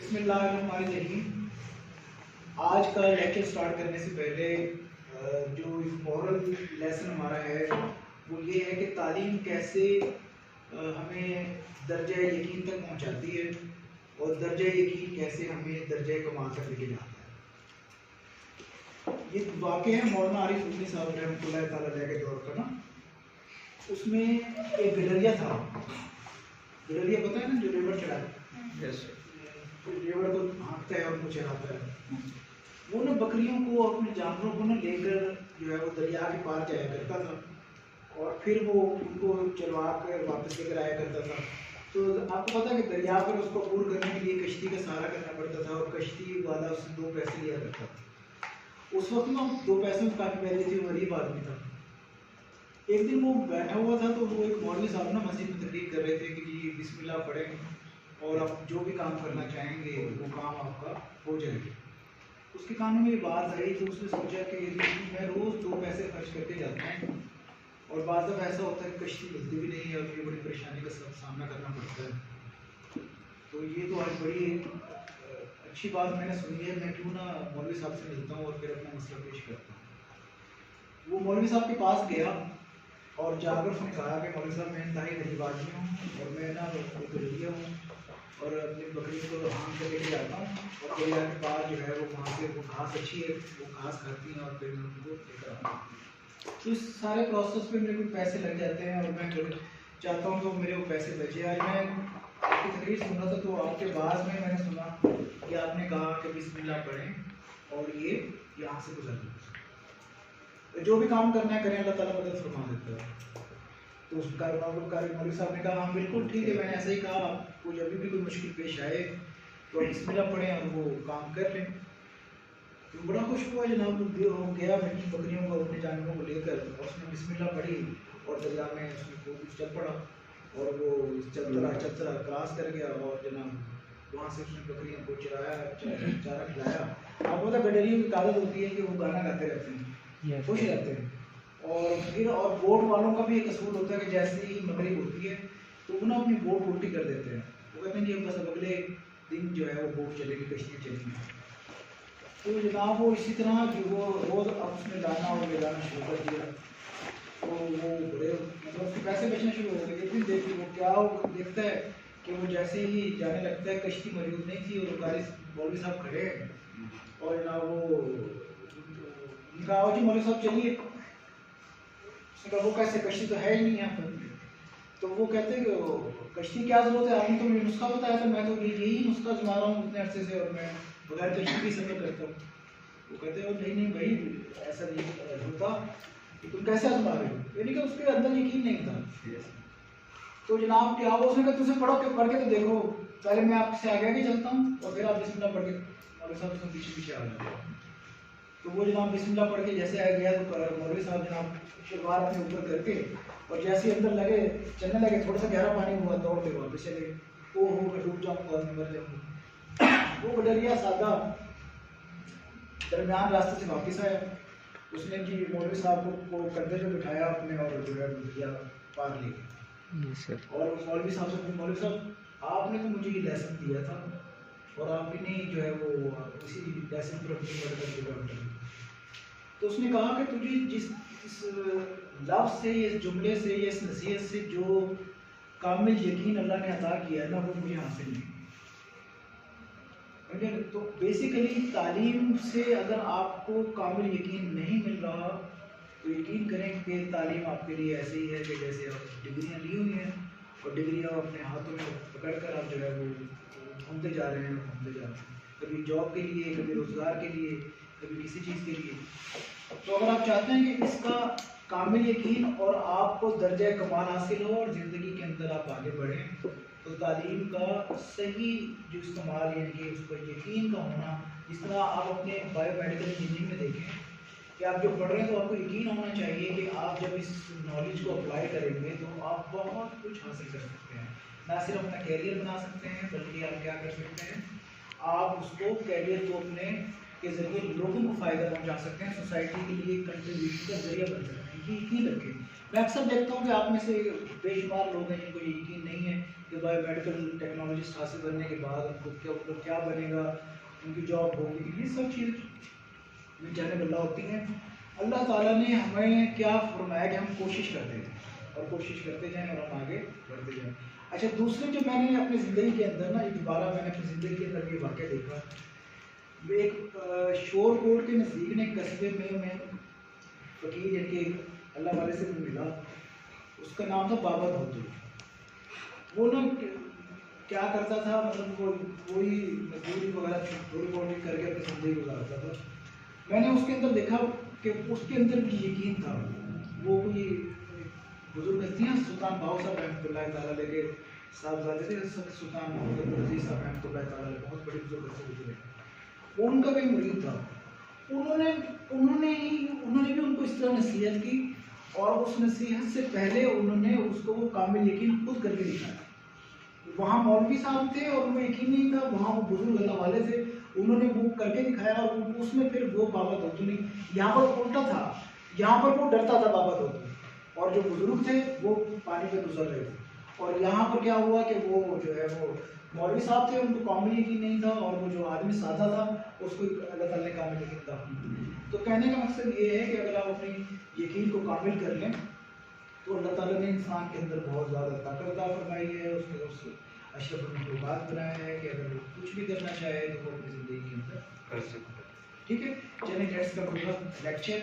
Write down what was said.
بسم اللہ الرحمن الرحیم۔ آج کا لیکچر سٹارٹ کرنے سے پہلے جو مورل لیسن ہمارا ہے وہ یہ ہے کہ تعلیم کیسے ہمیں درجہ یقین تک پہنچاتی ہے اور درجہ یقین کیسے ہمیں درجہ کمال تک لے کے جاتا ہے۔ یہ واقعہ ہے مولانا عارف رومی صاحب رحمۃ اللہ تعالیٰ علیہ کے دور کا نا۔ اس میں ایک گڈریا تھا، گڈریا پتہ ہے نا جو ریور چڑھاتا ہے، ریور کو ہانکتا ہے اور کو چلاتا ہے، وہ نا بکریوں کو اپنے جانوروں کو نا لے کر جو ہے وہ دریا کے پار جایا کرتا تھا اور پھر وہ ان کو چلوا کر واپس لے کر آیا کرتا تھا۔ تو آپ کو پتہ ہے کہ دریا پر اس کو عبور کرنے کے لیے کشتی کا سہارا کرنا پڑتا تھا اور کشتی والا اس سے 2 پیسے لیا کرتا تھا۔ اس وقت نا 2 پیسے میں کافی پہلے تھی، وہ غریب آدمی تھا۔ ایک دن وہ بیٹھا ہوا تھا تو وہ ایک مولوی صاحب نا مسجد میں تقریر کر رہے تھے کہ جی بسم اللہ پڑھیں اور آپ جو بھی کام کرنا چاہیں گے وہ کام آپ کا ہو جائے گا۔ اس کے کانوں میں یہ بات آئی تو اس نے سوچا کہ میں روز 2 پیسے خرچ کر کے جاتا ہوں اور بعض دفعہ ایسا ہوتا ہے کہ کشتی ملتی بھی نہیں ہے اور مجھے بڑی پریشانی کا سامنا کرنا پڑتا ہے۔ تو یہ تو آج بڑی اچھی بات میں نے سنی ہے، میں کیوں نہ مولوی صاحب سے ملتا ہوں اور پھر اپنا مسئلہ پیش کرتا ہوں۔ وہ مولوی صاحب کے پاس گیا اور جا کر اس نے کہا کہ مولوی صاحب میں انتہائی غریب آدمی ہوں اور میں نا غریبیا ہوں اور اپنی بکری کو ہانک کر لے کے جاتا ہوں اور دریا کے پار جو ہے وہ وہاں سے وہ گھاس اچھی ہے وہ گھاس کھاتی ہیں اور پھر میں ان کو لے کر آتا ہوں۔ تو اس سارے پروسیس پہ میرے کو پیسے لگ جاتے ہیں اور میں چاہتا ہوں کہ میرے کو پیسے بچے۔ آج میں آپ کی تقریر سن رہا تھا تو آپ کے بعد میں نے سنا کہ آپ نے کہا کہ بسم اللہ پڑھیں اور یہ یہاں سے گزر جائے، جو بھی کام کرنا ہے کریں، اللہ تعالیٰ مدد فرما دیتا ہے۔ تو اس مولوی صاحب نے کہا ہاں بالکل ٹھیک ہے، میں نے ایسا ہی کہا، آپ کو جب بھی کوئی مشکل پیش آئے تو آپ بسم اللہ پڑھیں اور وہ کام کر لیں۔ تو بڑا خوش ہوا جناب، وہ گیا اپنی بکریوں کو اپنے جانوروں کو لے کر اور اس نے بسم اللہ پڑھی اور دریا میں اس میں کو چل پڑا اور وہ چلتا کراس کر گیا اور جناب وہاں سے اس نے بکریوں کو چرایا، چارہ کھلایا۔ آپ کو پتہ گڈریوں کی عادت ہوتی ہے کہ وہ گانا گاتے رہتے ہیں، خوش رہتے ہیں۔ اور پھر اور بوٹ والوں کا بھی ایک اصول ہوتا ہے کہ جیسے ہی مغرب ہوتی ہے تو وہ نا اپنی بوٹ الٹی کر دیتے ہیں، وہ کہتے ہیں جی بس اب اگلے دن جو ہے وہ بوٹ چلے گی، کشتیاں چلیں گی۔ تو جناب وہ اسی طرح کہ وہ روز اب اس نے لانا اور لے جانا شروع کر دیا تو وہ بڑے مطلب اس کے پیسے بچنا شروع ہو گئے۔ ایک دن دیکھ وہ کیا دیکھتا ہے کہ وہ جیسے ہی جانے لگتا ہے کشتی موجود نہیں تھی اور قاری مولوی صاحب کھڑے ہیں اور جناب وہ ان کا آؤ جی مولوی صاحب چلیے، وہ کیسے کشتی تو ہے ہی نہیں یہاں پر۔ تو وہ کہتے ہیں کہ کشتی کیا ضرورت ہے، آپ نے تو مجھے نسخہ بتایا تھا، میں تو یہی نسخہ آزما رہا ہوں اتنے عرصے سے اور میں بغیر کشتی بھی سفر کرتا ہوں۔ وہ کہتے ہیں نہیں نہیں بھائی ایسا نہیں ہوتا، تم کیسے آزما رہے ہو، یعنی کہ اس کے اندر یقین نہیں تھا۔ تو جناب کیا وہ اس نے کہا تجھے پڑھ کے تو دیکھو، پہلے میں آپ سے آگے آگے چلتا ہوں اور پھر آپ بسم اللہ پڑھ کے مولوی صاحب سے پیچھے پیچھے آ جاتے ہیں۔ تو وہ جناب بسم اللہ پڑھ کے جیسے آ گیا تو مولوی صاحب جناب شلوار اپنے اوپر کر کے اور جیسے اندر لگے چلنے لگے، تھوڑا سا گہرا پانی ہوا، دوڑتے واپس چلے، وہ ہو کر ڈوب جاؤں گا مر جاؤں گا۔ وہ گڈریا سادہ درمیان راستے سے واپس آیا، اس نے جی مولوی صاحب کو کندھے پہ بٹھایا اپنے اور جو ہے دریا پار لے گیا۔ اور مولوی صاحب سے مولوی صاحب آپ نے تو مجھے یہ لیسن دیا تھا اور آپ بھی نہیں جو ہے وہ اسی لیسن پر اپنی مدد کر۔ تو اس نے کہا کہ تجھے جس اس لفظ سے، اس جملے سے، اس نصیحت سے جو کامل یقین اللہ نے عطا کیا ہے نا وہ مجھے حاصل نہیں۔ تو بیسیکلی تعلیم سے اگر آپ کو کامل یقین نہیں مل رہا تو یقین کریں کہ تعلیم آپ کے لیے ایسے ہی ہے کہ جیسے آپ ڈگریاں لی ہوئی ہیں اور ڈگریاں اپنے ہاتھوں میں پکڑ کر آپ جو ہے وہ گھومتے جا رہے ہیں، کبھی جاب کے لیے، کبھی روزگار کے لیے، کبھی کسی چیز کے لیے۔ تو اگر آپ چاہتے ہیں کہ اس کا کامل یقین اور آپ کو درجہ کمال حاصل ہو اور زندگی کے اندر آپ آگے بڑھیں تو تعلیم کا صحیح جو استعمال، یعنی کہ اس پر یقین کا ہونا، جس طرح آپ اپنے بایو میڈیکل انجینئرنگ میں دیکھیں کہ آپ جو پڑھ رہے ہیں تو آپ کو یقین ہونا چاہیے کہ آپ جب اس نالج کو اپلائی کریں گے تو آپ بہت کچھ حاصل کر سکتے ہیں، نہ صرف اپنا کیریئر بنا سکتے ہیں بلکہ آپ کیا کر سکتے ہیں، آپ اس کو کیریئر کو اپنے کے ذریعے لوگوں کو فائدہ پہنچا سکتے ہیں، سوسائٹی کے لیے کنٹریبیوشن کا ذریعہ بن سکتے ہیں۔ یہ یقین رکھیں۔ میں اکثر دیکھتا ہوں کہ آپ میں سے بے شمار لوگ ہیں جن کو یہ یقین نہیں ہے کہ بایو میڈیکل ٹیکنالوجسٹ حاصل کرنے کے بعد ان کو کیا بنے گا، ان کی جاب ہوگی، یہ سب چیز جانب اللہ ہوتی ہیں۔ اللہ تعالیٰ نے ہمیں کیا فرمایا کہ ہم کوشش کرتے ہیں اور کوشش کرتے جائیں اور ہم آگے بڑھتے جائیں۔ اچھا دوسرے جو میں نے اپنی زندگی کے اندر نا دوبارہ میں نے اپنی زندگی کے اندر یہ واقعہ دیکھا، ایک شور کوٹ کے نزدیک نے قصبے میں فقیر یعنی کہ اللہ والے سے ملا، اس کا نام تھا بابا دھوتو۔ وہ نا کیا کرتا تھا، مطلب وہ کوئی مزدوری وغیرہ تھوڑی بہت کر کے اپنی زندگی گزارتا تھا۔ میں نے اس کے اندر دیکھا کہ اس کے اندر بھی یقین تھا۔ وہ کوئی بزرگ ہستی ہیں، سلطان باہو صاحب رحمۃ اللہ تعالیٰ علیہ کے صاحبزادے تھے، سلطان محمد عبدالعزیز صاحب رحمۃ اللہ تعالیٰ علیہ، بہت بڑے بزرگ سے گزرے، وہ ان کا بھی مرید تھا۔ انہوں نے بھی ان کو اس طرح نصیحت کی، اور اس نصیحت سے پہلے انہوں نے اس کو وہ کامل یقین خود کر کے دکھایا۔ وہاں مولوی صاحب تھے اور انہیں یقین نہیں تھا، وہاں وہ بزرگ اللہ والے تھے، انہوں نے وہ کر کے دکھایا، اور اس میں پھر وہ بابا دھوتو نہیں، یہاں پر الٹا تھا، یہاں پر وہ ڈرتا تھا بابا دھوتو، اور جو بزرگ تھے وہ پانی پہ گزر رہے تھے۔ اور یہاں پر کیا ہوا کہ وہ جو ہے وہ مولوی صاحب تھے، ان کو کامل یقین نہیں تھا، اور وہ جو آدمی سادہ تھا اس کو اللہ تعالیٰ نے کامل یقین تھا۔ تو کہنے کا مقصد یہ ہے کہ اگر آپ اپنی یقین کو کامل کر لیں تو اللہ تعالیٰ نے انسان کے اندر بہت زیادہ طاقت عطا فرمائی ہے، اس نے اس اشرف المخلوقات بنایا ہے کہ اگر وہ کچھ بھی کرنا چاہے تو وہ اپنی زندگی کے اندر کر سکتا ہے۔ ٹھیک ہے، چلیں let's come to the lecture.